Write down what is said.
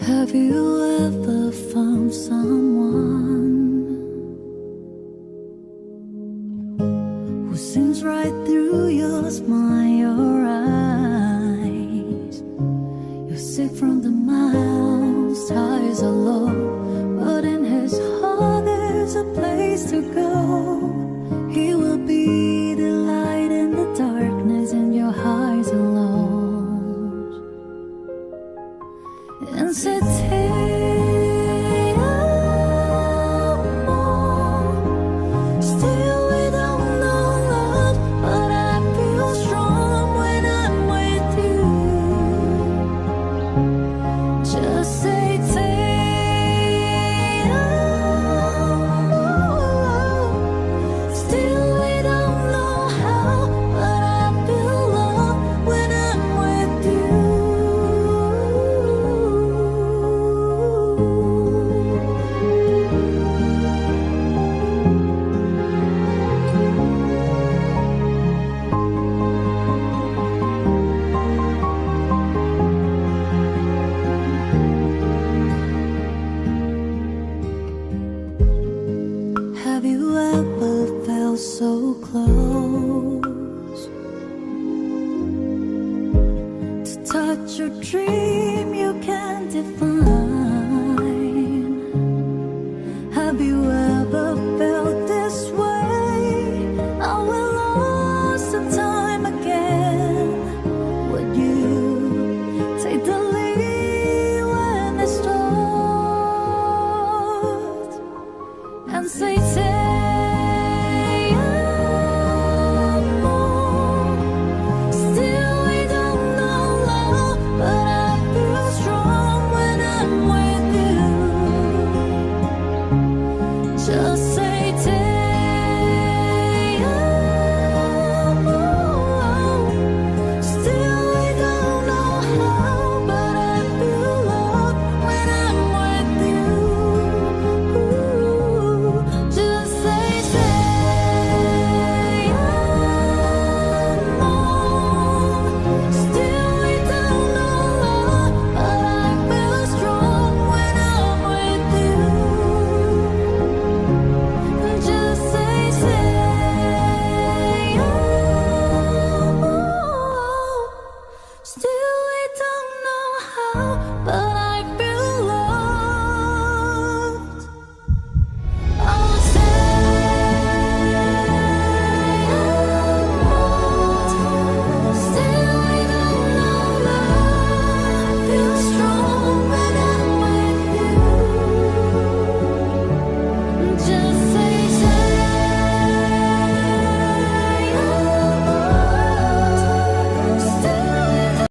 Have you ever found someone who seems right through your smile, your eyes? You're sick from the miles, highs or low, but in his heart there's a place to go. He will be the light in the darkness in your highs and lows. And say, still we don't know love, but I feel strong when I'm with you. Just say, still we don't know how, but I feel love when I'm with you. Have you ever felt so close to touch your dream?